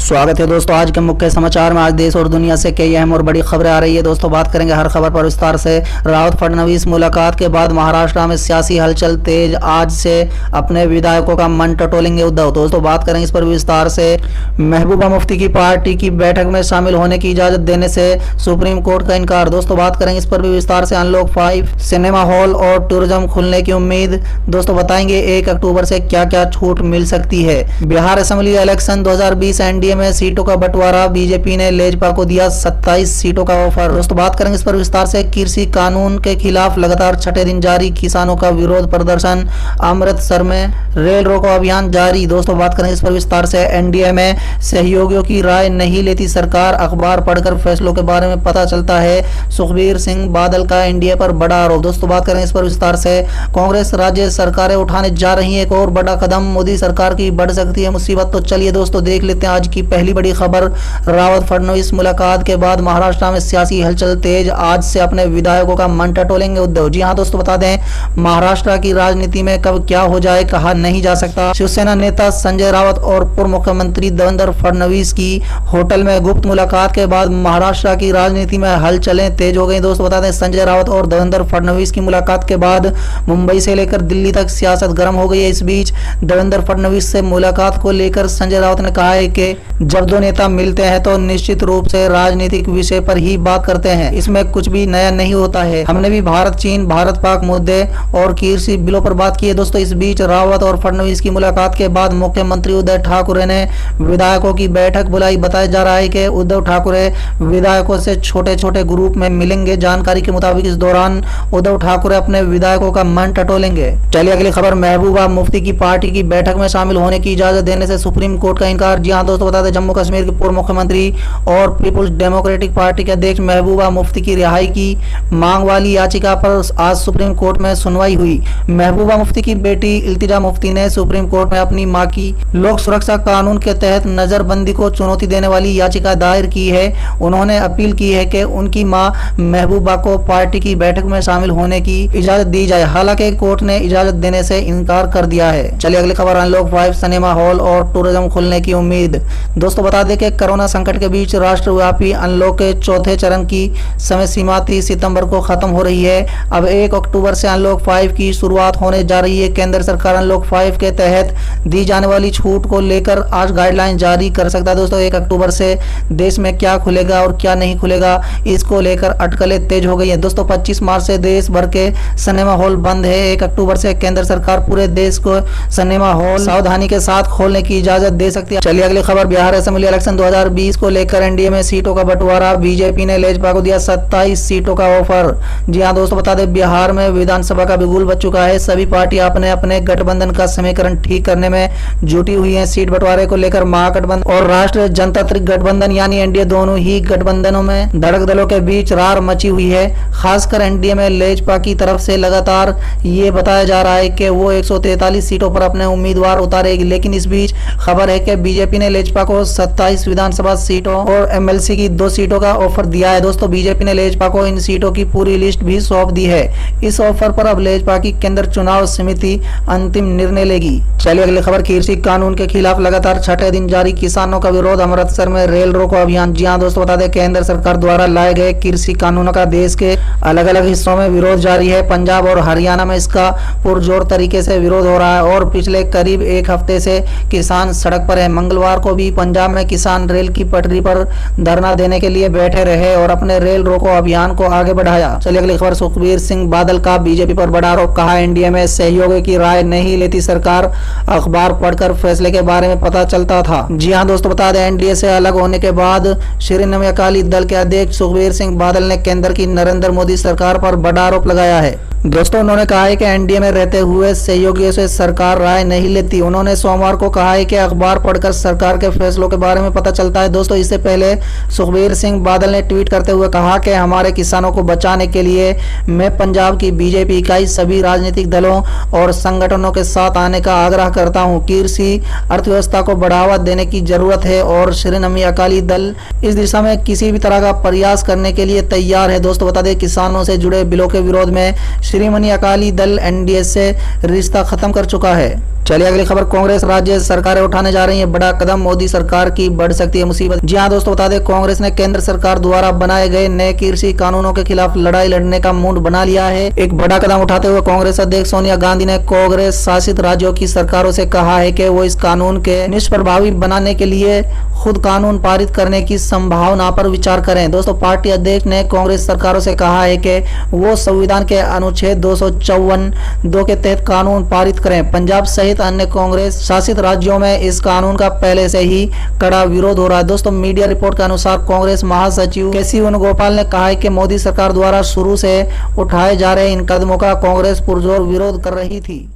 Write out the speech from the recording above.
स्वागत है दोस्तों आज के मुख्य समाचार में। आज देश और दुनिया से कई अहम और बड़ी खबरें आ रही है दोस्तों। बात करेंगे हर खबर पर विस्तार से। रावत फडणवीस मुलाकात के बाद महाराष्ट्र में सियासी हलचल तेज, आज से अपने विधायकों का मन टटोलेंगे उद्धव। दोस्तों बात करेंगे इस पर विस्तार से। महबूबा मुफ्ती की पार्टी की बैठक में शामिल होने की इजाजत देने से सुप्रीम कोर्ट का इनकार। दोस्तों बात करेंगे इस पर भी विस्तार से। अनलॉक 5 सिनेमा हॉल और टूरिज्म खुलने की उम्मीद। दोस्तों बताएंगे 1 अक्टूबर से क्या क्या छूट मिल सकती है। बिहार असेंबली इलेक्शन 2020 एनडीए में सीटों का बंटवारा, बीजेपी ने लेजपा को दिया 27 सीटों का ऑफर। दोस्तों बात करेंगे इस पर विस्तार से। कृषि कानून के खिलाफ लगातार छठे दिन जारी किसानों का विरोध प्रदर्शन, अमृतसर में रेल रोको अभियान जारी। दोस्तों बात करेंगे इस पर विस्तार से। एनडीए में सहयोगियों की राय नहीं लेती सरकार, अखबार पढ़कर फैसलों के बारे में पता चलता है। सुखबीर सिंह बादल का एनडीए पर बड़ा आरोप। दोस्तों बात करेंगे इस पर विस्तार से। कांग्रेस राज्य सरकारें उठाने जा रही है एक और बड़ा कदम, मोदी सरकार की बढ़ सकती है मुसीबत। तो चलिए दोस्तों देख लेते हैं आज की पहली बड़ी खबर। रावत फडणवीस मुलाकात के बाद महाराष्ट्र में सियासी हलचल तेज, आज से अपने विधायकों का मन टटोलेंगे उद्धव। जी हां दोस्तों बता दें महाराष्ट्र की राजनीति में कब क्या हो जाए कहा नहीं जा सकता। शिवसेना नेता संजय राउत और पूर्व मुख्यमंत्री देवेंद्र फडणवीस की होटल में गुप्त मुलाकात के बाद महाराष्ट्र की राजनीति में हलचलें तेज हो गई। दोस्तों बता दें संजय राउत और देवेंद्र फडणवीस की मुलाकात के बाद मुंबई से लेकर दिल्ली तक सियासत गर्म हो गई है। इस बीच देवेंद्र फडणवीस से मुलाकात को लेकर संजय राउत ने कहा है कि जब दो नेता मिलते हैं तो निश्चित रूप से राजनीतिक विषय पर ही बात करते हैं, इसमें कुछ भी नया नहीं होता है। हमने भी भारत चीन, भारत पाक मुद्दे और कृषि बिलों पर बात की है। दोस्तों इस बीच रावत और फडणवीस की मुलाकात के बाद मुख्यमंत्री उद्धव ठाकरे ने विधायकों की बैठक बुलाई। बताया जा रहा है कि उद्धव ठाकरे विधायकों से छोटे छोटे ग्रुप में मिलेंगे। जानकारी के मुताबिक इस दौरान उद्धव ठाकरे अपने विधायकों का मन टटोलेंगे। चलिए अगली खबर। महबूबा मुफ्ती की पार्टी की बैठक में शामिल होने की इजाजत देने से सुप्रीम कोर्ट का इनकार। जी हाँ दोस्तों बता दें जम्मू कश्मीर के पूर्व मुख्यमंत्री और पीपुल्स डेमोक्रेटिक पार्टी के अध्यक्ष महबूबा मुफ्ती की रिहाई की मांग वाली याचिका पर आज सुप्रीम कोर्ट में सुनवाई हुई। महबूबा मुफ्ती की बेटी इल्तिजा मुफ्ती ने सुप्रीम कोर्ट में अपनी मां की लोक सुरक्षा कानून के तहत नजरबंदी को चुनौती देने वाली याचिका दायर की है। उन्होंने अपील की है कि उनकी मां महबूबा को पार्टी की बैठक में शामिल होने की इजाजत दी जाए, हालांकि कोर्ट ने इजाजत देने से इनकार कर दिया है। चलिए अगली खबर। अनलॉक 5 सिनेमा हॉल और टूरिज्म खुलने की उम्मीद। दोस्तों बता दें कि कोरोना संकट के बीच राष्ट्रव्यापी अनलॉक के चौथे चरण की समय सीमा 30 सितंबर को खत्म हो रही है। अब 1 अक्टूबर से अनलॉक 5 की शुरुआत होने जा रही है। केंद्र सरकार अनलॉक 5 के तहत दी जाने वाली छूट को लेकर आज गाइडलाइन जारी कर सकता है। दोस्तों 1 अक्टूबर से देश में क्या खुलेगा और क्या नहीं खुलेगा, इसको लेकर अटकलें तेज हो गई है। दोस्तों 25 मार्च से देश भर के सिनेमा हॉल बंद है। 1 अक्टूबर से केंद्र सरकार पूरे देश को सिनेमा हॉल सावधानी के साथ खोलने की इजाजत दे सकती है। चलिए अगली खबर। बिहार असेंबली इलेक्शन 2020 को लेकर एनडीए में सीटों का बंटवारा, बीजेपी ने लेजपा को दिया 27 सीटों का ऑफर। जी हां दोस्तों बता दें बिहार में विधानसभा का बिगुल बज चुका है। सभी पार्टी अपने अपने गठबंधन का समीकरण ठीक करने में जुटी हुई है। सीट बंटवारे को लेकर महागठबंधन और राष्ट्रीय जनतांत्रिक गठबंधन यानी एनडीए दोनों ही गठबंधनों में धड़क दलों के बीच रार मची हुई है। खासकर एनडीए में लेजपा की तरफ से लगातार ये बताया जा रहा है कि वो 143 सीटों पर अपने उम्मीदवार उतारेगी, लेकिन इस बीच खबर है कि बीजेपी ने लेजपा को 27 विधानसभा सीटों और एमएलसी की 2 सीटों का ऑफर दिया है। दोस्तों बीजेपी ने लेजपा को इन सीटों की पूरी लिस्ट भी सौंप दी है। इस ऑफर पर अब लेजपा की केंद्र चुनाव समिति अंतिम निर्णय लेगी। चलिए अगली खबर। कृषि कानून के खिलाफ लगातार छठे दिन जारी किसानों का विरोध, अमृतसर में रेल रोको अभियान। जी हां दोस्तों बता दें केंद्र सरकार द्वारा लाए गए कृषि कानूनों का देश के अलग अलग हिस्सों में विरोध जारी है। पंजाब और हरियाणा में इसका पुरजोर तरीके से विरोध हो रहा है और पिछले करीब 1 हफ्ते से किसान सड़क पर है। मंगलवार को भी पंजाब में किसान रेल की पटरी पर धरना देने के लिए बैठे रहे और अपने रेल रोको अभियान को आगे बढ़ाया। चलिए अगली खबर। सुखबीर सिंह बादल का बीजेपी पर बड़ा आरोप, कहा एनडीए में सहयोगी की राय नहीं लेती सरकार, अखबार पढ़कर फैसले के बारे में पता चलता था। जी हां दोस्तों बता दें एनडीए से अलग होने के बाद शिरोमणि अकाली दल के अध्यक्ष सुखबीर सिंह बादल ने केंद्र की नरेंद्र मोदी सरकार पर बड़ा आरोप लगाया है। दोस्तों उन्होंने कहा है कि एनडीए में रहते हुए सहयोगियों से सरकार राय नहीं लेती। उन्होंने सोमवार को कहा है कि अखबार पढ़कर सरकार के फैसलों के बारे में पता चलता है। दोस्तों इससे पहले सुखबीर सिंह बादल ने ट्वीट करते हुए कहा कि हमारे किसानों को बचाने के लिए मैं पंजाब की बीजेपी इकाई सभी राजनीतिक दलों और संगठनों के साथ आने का आग्रह करता हूं। कृषि अर्थव्यवस्था को बढ़ावा देने की जरूरत है और शिरोमणि अकाली दल इस दिशा में किसी भी तरह का प्रयास करने के लिए तैयार है। दोस्तों बता दें किसानों से जुड़े बिलों के विरोध में शिरोमणि अकाली दल एनडीए से रिश्ता खत्म कर चुका है। चलिए अगली खबर, कांग्रेस राज्य सरकारें उठाने जा रही है बड़ा कदम, मोदी सरकार की बढ़ सकती है मुसीबत। जी हां दोस्तों, बता दें कांग्रेस ने केंद्र सरकार द्वारा बनाए गए नए कृषि कानूनों के खिलाफ लड़ाई लड़ने का मूड बना लिया है। एक बड़ा कदम उठाते हुए कांग्रेस अध्यक्ष सोनिया गांधी ने कांग्रेस शासित राज्यों की सरकारों से कहा है कि वो इस कानून के निष्प्रभावी बनाने के लिए खुद कानून पारित करने की संभावना पर विचार करें। दोस्तों, पार्टी अध्यक्ष ने कांग्रेस सरकारों से कहा है कि वो संविधान के अनुच्छेद 254(2) के तहत कानून पारित करें। पंजाब सहित अन्य कांग्रेस शासित राज्यों में इस कानून का पहले से ही कड़ा विरोध हो रहा है। दोस्तों, मीडिया रिपोर्ट के अनुसार कांग्रेस महासचिव केसी वेणुगोपाल ने कहा है कि मोदी सरकार द्वारा शुरू से उठाए जा रहे इन कदमों का कांग्रेस पुरजोर विरोध कर रही थी।